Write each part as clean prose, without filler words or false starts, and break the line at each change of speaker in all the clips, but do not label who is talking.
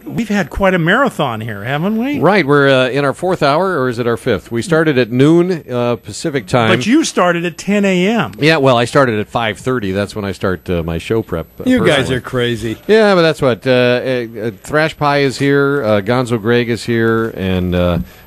we've had quite a marathon here, haven't we?
Right, we're in our 4th hour, or is it our 5th? We started at noon Pacific time.
But you started at 10 a.m.
Yeah, well, I started at 5:30. That's when I start my show prep.
You guys are crazy.
Yeah, but that's what. Thrash Pie is here, Gonzo Greg is here, and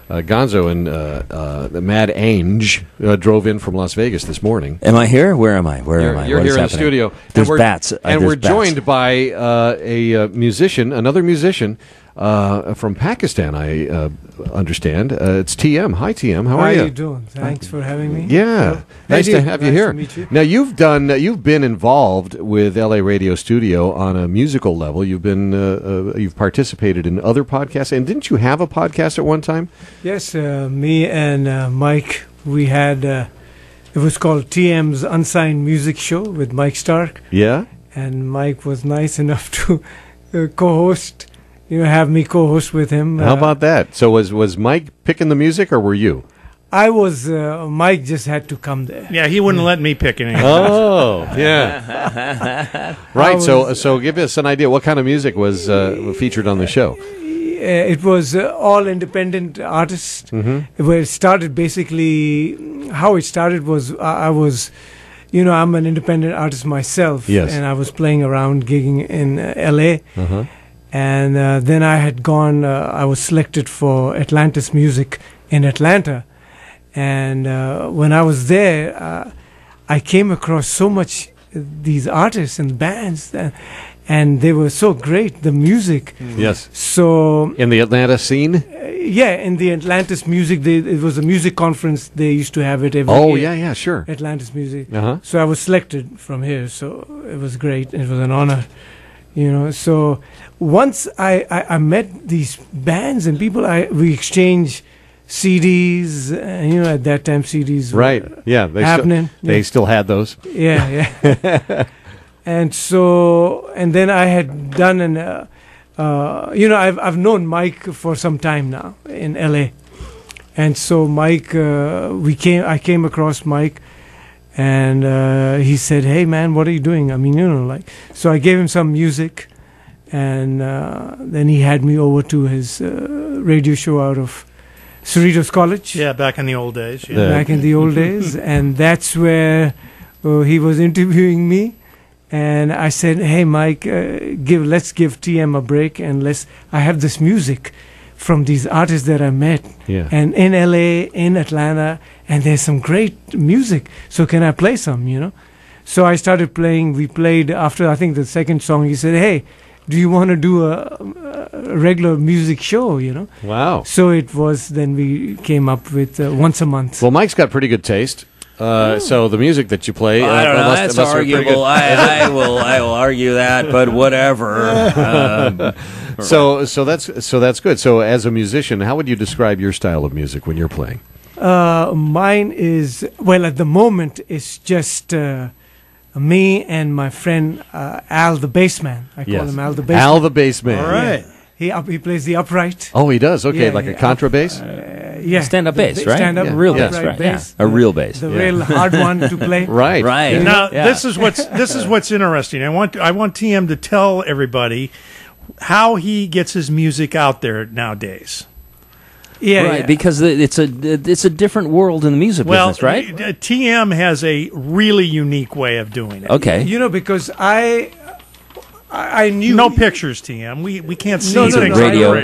Gonzo and the Mad Ange drove in from Las Vegas this morning.
Am I here? Where am I? Where am I?
You're
What
here
is
in the
happening?
studio.
There's bats.
And
there's
we're
bats.
joined by a musician, another musician from Pakistan, I understand. It's TM. Hi, TM. How are you?
How are you doing? Thanks for having me.
Yeah, nice to have you here.
Nice to meet you.
Now you've been involved with LA Radio Studio on a musical level. You've participated in other podcasts, and didn't you have a podcast at one time?
Yes, me and Mike, we had, it was called TM's Unsigned Music Show with Mike Stark.
Yeah.
And Mike was nice enough to co-host, have me co-host with him.
How about that? So was Mike picking the music, or were you?
I was, Mike just had to come there.
Yeah, he wouldn't let me pick anything.
Oh, yeah. Right, so give us an idea. What kind of music was featured on the show?
It was all independent artists.
Mm-hmm.
Where it started, basically, how it started was I was, I'm an independent artist myself.
Yes.
And I was playing around, gigging in L.A.
Uh-huh.
And then I had gone, I was selected for Atlantis Music in Atlanta. And when I was there, I came across so much these artists and bands, and they were so great, the music.
Yes.
So
in the Atlanta scene?
Yeah, in the Atlantis Music, it was a music conference. They used to have it every year.
Oh, yeah, sure.
Atlantis Music.
Uh-huh.
So I was selected from here, so it was great. It was an honor. So once I met these bands and people, we exchanged CDs, at that time CDs
right.
were
happening. They still had those.
Yeah. And then I had done I've known Mike for some time now in LA. And so Mike, I came across Mike, and he said, "Hey man, what are you doing?" I mean, so I gave him some music, and then he had me over to his radio show out of Cerritos College.
Yeah, back in the old days.
Yeah. Back in the old days, and that's where he was interviewing me, and I said, "Hey Mike, let's give TM a break, and I have this music from these artists that I met, and in LA, in Atlanta, and there's some great music. So can I play some? So I started playing. We played after I think the second song. He said, "Hey, do you want to do a regular music show?"
Wow.
So it was. Then we came up with once a month.
Well, Mike's got pretty good taste. So the music that you play,
I don't know. That's arguable. I will argue that, but whatever.
So that's good. So as a musician, how would you describe your style of music when you're playing?
Mine is, at the moment, it's just me and my friend Al the Bassman. I call him Al the Bassman.
Al the Bassman.
All right.
He plays the upright.
Oh, he does? Okay, a contrabass?
Stand-up bass, right?
Stand-up,
real bass,
upright
right?
bass.
A real bass.
The real hard one to play.
Right.
Now, this is what's interesting. I want TM to tell everybody how he gets his music out there nowadays.
Yeah, because it's a different world in the music business, right?
TM has a really unique way of doing it.
Okay.
Because I knew
no pictures, TM. We can't see
anything.
Radio.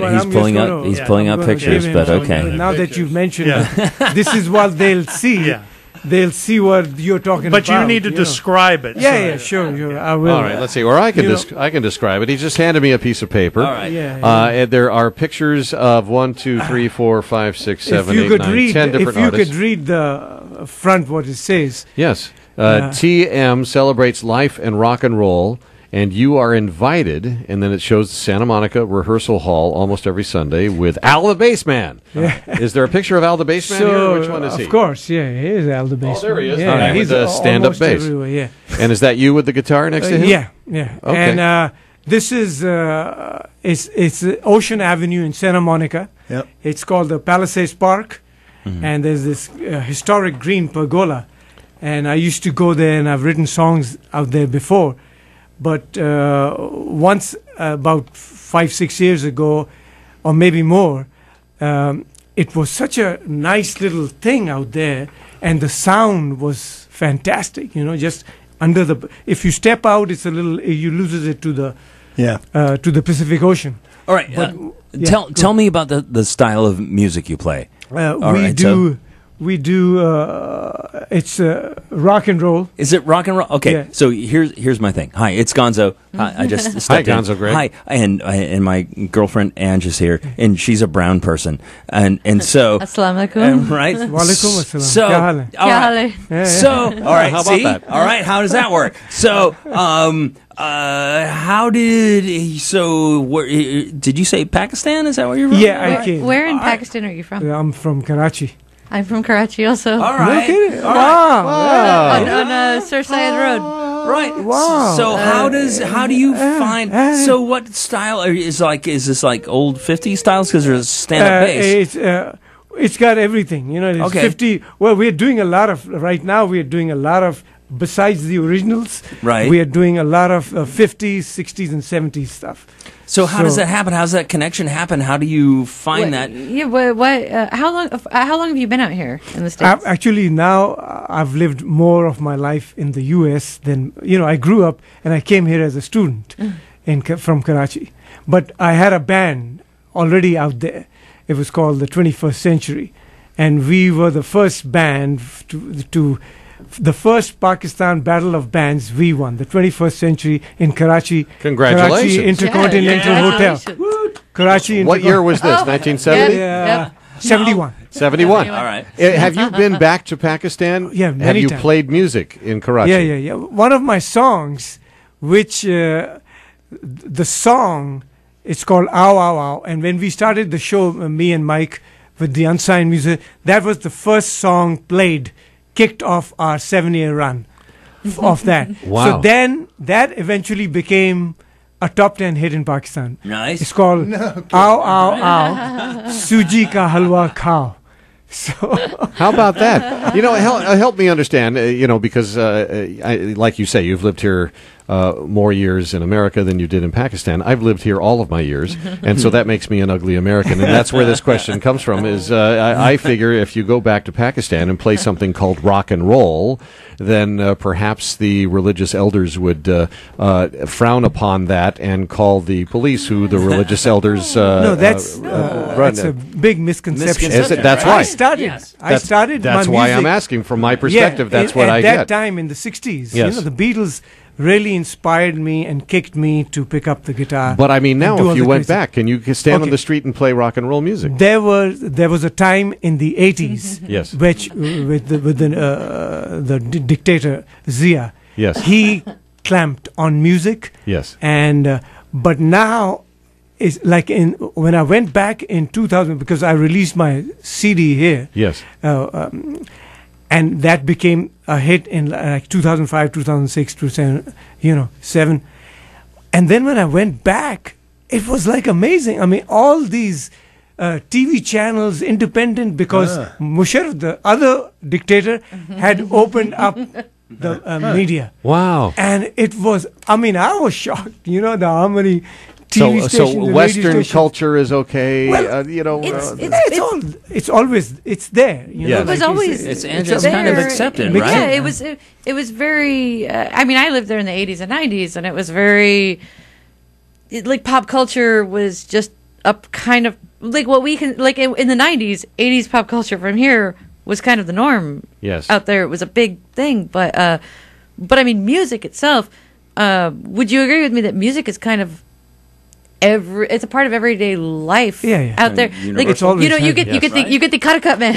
He's pulling up pictures, but okay.
Now that you've mentioned it, this is what they'll see.
Yeah.
They'll see what you're talking about.
But you need to describe it.
Yeah, sure. I will.
All right, let's see. Or I can describe it. He just handed me a piece of paper.
All right.
And there are pictures of 1, 2, 3, 4, 5, 6, 7, 8, 9, 10 different artists.
If you could read the front, what it says.
Yes. TM celebrates life and rock and roll. And you are invited, and then it shows the Santa Monica Rehearsal Hall almost every Sunday with Al the Bassman. Yeah. Is there a picture of Al the Bassman here? Which one is he?
Of course, he is Al the Bassman.
Oh, there he is.
Yeah,
All right, he's a stand-up bass.
Yeah.
And is that you with the guitar next to him?
Yeah.
Okay.
And this is it's Ocean Avenue in Santa Monica.
Yep.
It's called the Palisades Park, and there's this historic green pergola. And I used to go there, and I've written songs out there before. But once, about 5-6 years ago, or maybe more, it was such a nice little thing out there, and the sound was fantastic. Just under the. If you step out, it's a little. You loses it to the.
Yeah.
To the Pacific Ocean.
All right. Tell me about the style of music you play.
We do. It's rock and roll.
Is it rock and roll? Okay.
Yeah.
So here's my thing. Hi, it's Gonzo. I just stepped
Hi, Gonzo
in.
Greg.
Hi, and my girlfriend Ange is here, and she's a brown person, and so.
Assalamu alaikum.
Right.
Walaikum assalam.
So.
Kya hal hai?
All right.
Yeah,
Yeah, yeah.
So, all right,
How about
see?
that?
All right, how does that work? So, how did did you say Pakistan? Is that where you're from?
Yeah, I came.
Where in Pakistan are you from?
I'm from Karachi.
I'm from Karachi also.
All
No
right.
kidding.
All right.
Wow.
On Sir Syed Road.
Right.
Wow.
So how do you find? So what style is this like old 50s styles? Because there's stand-up bass.
It's got everything. It's
Okay.
50. Well, we're doing a lot of right now. We're doing a lot of besides the originals.
Right.
We are doing a lot of 50s, 60s, and 70s stuff.
So how does that happen? How does that connection happen? How do you find that?
Yeah. What? How long have you been out here in the States?
Actually, now I've lived more of my life in the U.S. than I grew up and I came here as a student from Karachi. But I had a band already out there. It was called the 21st Century, and we were the first band to the first Pakistan Battle of Bands. We won the 21st Century in Karachi.
Congratulations.
Karachi Intercontinental Hotel.
Congratulations.
Karachi.
What year was this?
Oh,
1970?
Yeah.
Yep.
71.
71.
All right.
Have you been back to Pakistan?
Yeah,
Have
many
you
times.
played music in Karachi?
Yeah. One of my songs, which the song, it's called Ow Ow Ow. And when we started the show, me and Mike, with the unsigned music, that was the first song played, kicked off our 7-year run of that.
Wow.
So then that eventually became a top 10 hit in Pakistan.
Nice.
It's called Ow Ow Ow, Suji Ka Halwa Khao. So
How about that? Help me understand, because like you say, you've lived here more years in America than you did in Pakistan. I've lived here all of my years, and so that makes me an ugly American. And that's where this question comes from, is I figure if you go back to Pakistan and play something called rock and roll, then perhaps the religious elders would frown upon that and call the police, who the religious elders
no, that's
run.
a big misconception.
Is it? That's
I
why.
started.
Yes.
I started.
That's
my
why
music,
I'm asking. From my perspective, that's what I
at
get.
that time in the 60s.
Yes.
The Beatles really inspired me and kicked me to pick up the guitar.
But I mean,
and do
now
all
if you
the
went
crazy-
back, can you stand on
Okay.
the street and play rock and roll music?
There was a time in the 80s
Yes.
which with the dictator Zia.
Yes.
He clamped on music,
Yes.
and but now it's like when I went back in 2000, because I released my CD here.
Yes.
And that became a hit in like 2005, 2006, 2007. And then when I went back, it was like amazing. I mean, all these TV channels, independent, because Musharraf, the other dictator, had opened up the media.
Wow.
And it was, I mean, I was shocked, how many TV
So
stations, and
Western
radio stations.
culture is okay.
Well,
It's always, it's there.
Yeah.
It was
like you
always
say.
It's kind of accepted,
Mixed
right?
Yeah, it was very. I mean, I lived there in the 80s and 90s, and it was very. Like pop culture was just up kind of like what we can like in the 90s, 80s pop culture from here was kind of the norm.
Yes.
Out there, it was a big thing, but I mean, music itself. Would you agree with me that music is kind of it's a part of everyday life out there. Like,
It's always
you get
Yes.
you get the karakat man.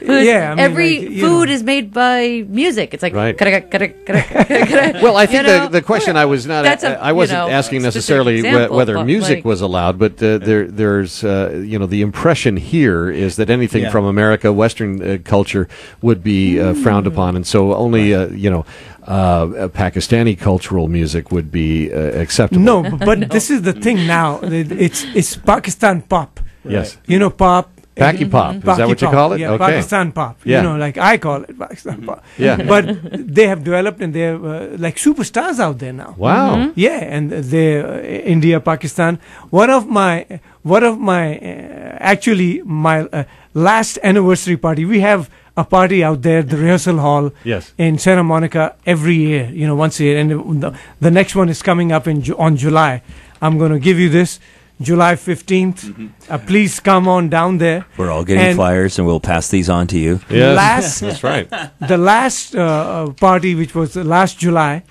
Yeah, I mean,
every
like,
food is made by music. It's like
Right.
karakat.
Well, I think the question I was not
That's a,
I wasn't asking
specific
necessarily
example,
whether
but,
music
like-
was allowed, but there's the impression here is that anything from America, Western culture, would be frowned upon, and so only Pakistani cultural music would be acceptable.
No, but this is the thing now. It's Pakistan pop.
Yes.
Pop.
Paki pop. Is that
Paki
what you
pop,
call it?
Yeah,
Okay.
Pakistan pop.
Yeah.
You know, like I call it Pakistan pop.
Yeah.
But they have developed and they're like superstars out there now.
Wow.
Yeah, and they're India, Pakistan. One of my actually my last anniversary party. We have a party out there, the rehearsal hall
Yes.
in Santa Monica every year. You know, once a year, and the next one is coming up on July. I'm going to give you this. July 15th. Please come on down there.
We're all getting
And
flyers, and we'll pass these on to you.
Yes. That's right.
The last party, which was last July,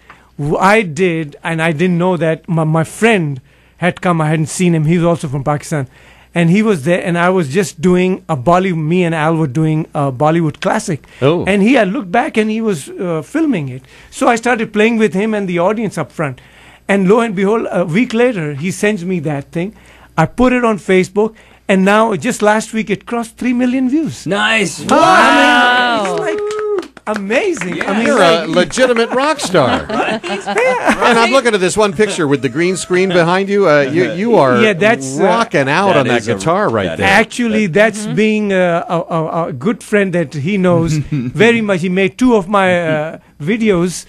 I did, and I didn't know that my friend had come. I hadn't seen him. He was also from Pakistan. And he was there, and I was just doing me and Al were doing a Bollywood classic.
Oh.
And he had looked back and he was filming it. So I started playing with him and the audience up front. And lo and behold, a week later, he sends me that thing. I put it on Facebook, and now, just last week, it crossed 3 million views.
Nice.
I mean, it's like amazing. I mean,
You're a legitimate rock star. And I'm looking at this one picture with the green screen behind you. You are
that's,
rocking out
that
on that
is a-
guitar right
that
there.
actually, that's being a good friend that he knows very much. He made 2 of my videos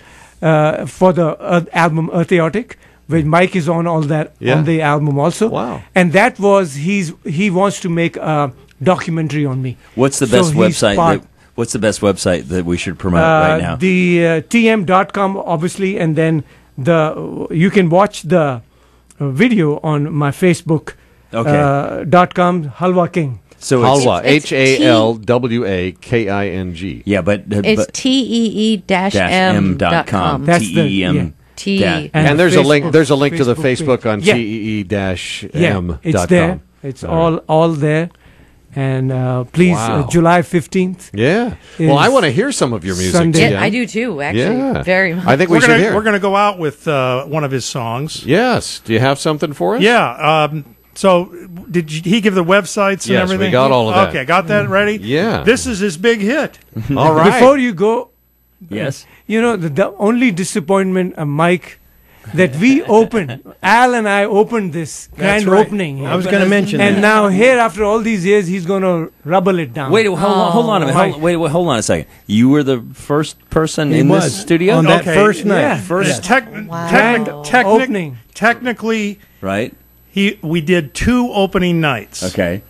for the album Eartheotic, where Mike is on all that on the album also.
Wow.
And that was he wants to make a documentary on me.
What's the
So
best
he's
website?
part-
What's the best website that we should promote right now?
The tm.com, obviously, and then you can watch the video on my Facebook.
Okay.
.com, Halwa King.
So
Halwa,
It's
HALWAKING.
yeah, but
It's TEE-M.com.
That's the-
TEEM.
T.
And there's a link.
Facebook-
There's a link to the
Facebook
Facebook on
page.
TEE-M.com.
It's there. It's all there. And please,
Wow.
July 15th.
Yeah. Well, I
is
want to hear some of your music.
Sunday.
TM.
Yeah, I do too, actually.
Yeah.
Very much.
I think we should hear.
We're gonna go out with one of his songs.
Yes. Do you have something for us?
Yeah. So he give the websites and
Yes,
everything?
we got all of that.
Okay, got that ready?
Yeah.
This is his big hit.
All right.
Before you go,
Yes.
you know, the only disappointment, Mike, that we opened, Al and I opened this grand
right.
opening. here.
I was going to mention
And
that.
now here, after all these years, he's going to rubble it down.
Wait, hold on a minute.
Mike.
Hold on a second. You were the first person
He
in
was
this studio,
on that
Okay.
first night.
Yeah.
First
Wow.
Opening.
technically,
right?
we did 2 opening nights.
Okay.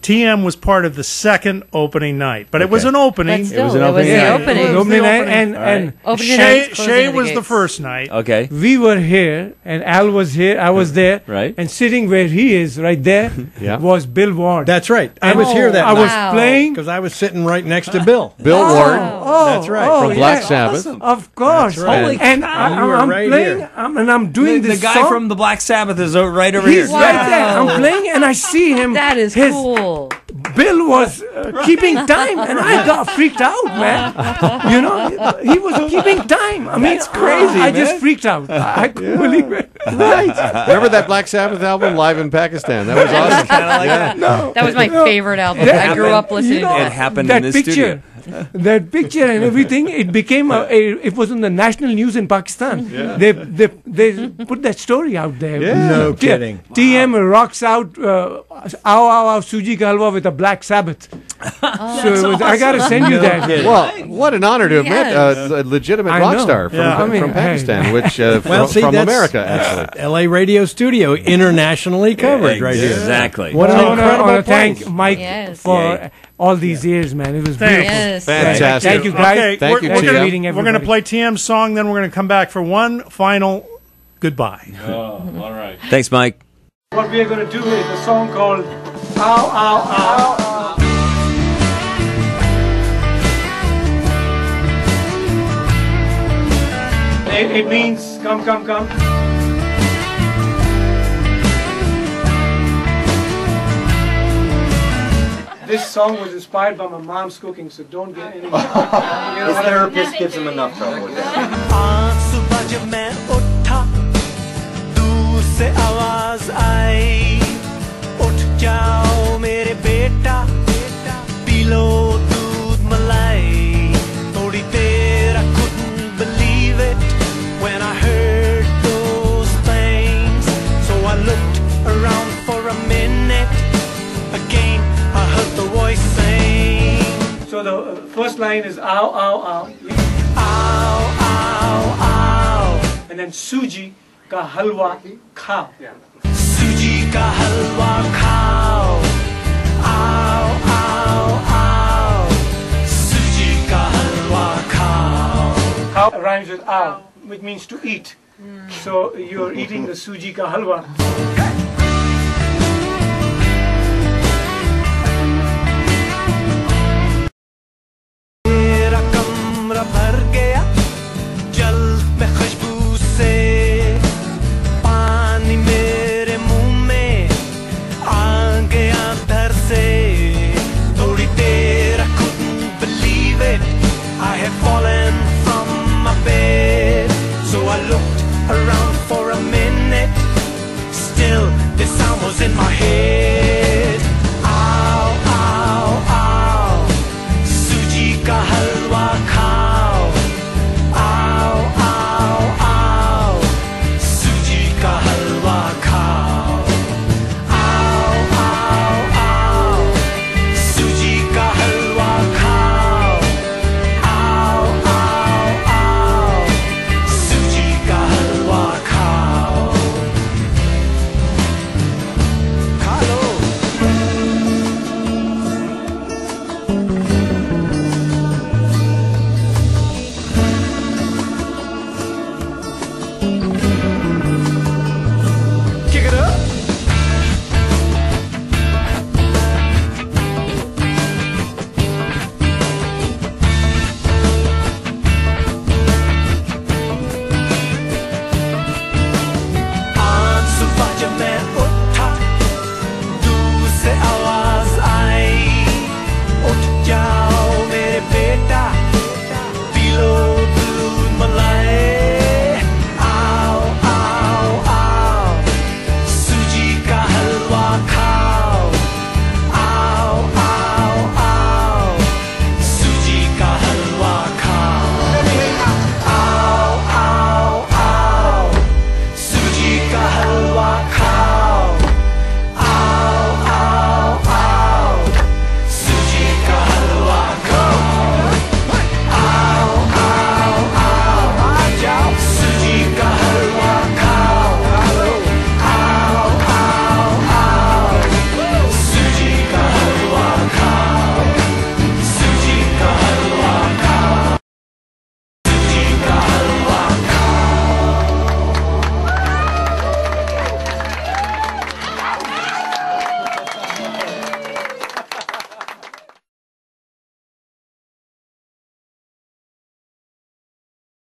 TM was part of the second opening night, but it was
Okay.
an opening.
But still,
was an
it was
opening
the
night.
opening.
It was opening night,
opening.
and
Opening night, closing
Shay
of the
was the
gates.
first night.
Okay.
we were here, and Al was here, I was there,
Right.
and sitting where he is, right there,
Yeah.
was Bill Ward.
That's right. I was here that
I was
Wow.
playing.
because I was sitting right next to Bill.
Bill Ward
That's right.
from Black
yeah.
Sabbath.
Of course.
That's right.
Holy
And
cow. You were
I'm
right
playing,
here.
and I'm doing
The
this
guy
song.
from the Black Sabbath is right over
He's
here.
right there. I'm playing, and I see him.
That is
his,
cool.
Bill was keeping time, and I got freaked out, man. You know, he was keeping time. I mean,
That's crazy,
I
man.
just freaked out. I couldn't believe it.
Right. Remember that Black Sabbath album, Live in Pakistan? That was awesome.
That was my favorite album. I grew up listening to
It
that.
happened
That
in this
picture.
studio.
That picture and everything, it became it was in the national news in Pakistan. They put that story out there.
No kidding.
TM rocks out Ow Ow Ow Suji Ka Halwa with a Black Sabbath. So it was, I got to send you that.
Well, what an honor to have met
Yes.
a legitimate
I
rock
know.
star from,
Yeah.
I mean,
from Pakistan,
hey.
which
Well, see,
from
that's
America, actually.
LA radio studio, internationally covered right here.
Exactly.
What an
I
incredible
want to
place.
thank Mike
Yes.
for
Yay.
all these years, man. It was
Thanks.
beautiful.
Yes.
Fantastic.
Thank you, guys.
Okay,
Thank you,
we're
TM.
gonna,
Meeting
we're gonna
everybody.
play TM's song, then we're gonna come back for one final goodbye.
Thanks, Mike.
What we are going to do is a song called Ow Ow Ow. It means come, come, come. This song was inspired by my mom's cooking, so don't get any.
His therapist gives him enough trouble with that.
आज सुबह जब मैं उठा दूर से आवाज आई उठ जाओ मेरे बेटा पी लो दूध मलाई थोड़ी देर I couldn't believe it when I heard those things so I looked around for a minute again I heard the
line is ow, ow, ow. Ow, ow, ow. And then suji ka halwa khao. Suji ka halwa khao. Ow, ow, ow. Suji ka halwa khao. Khao rhymes with ow, which means to eat. So you're eating the suji ka halwa. भर गया जल में खुशबू से पानी मेरे मुंह में आ गया धर से थोड़ी देर I couldn't believe it I had fallen from my bed so I looked around for a minute still the sound was in my head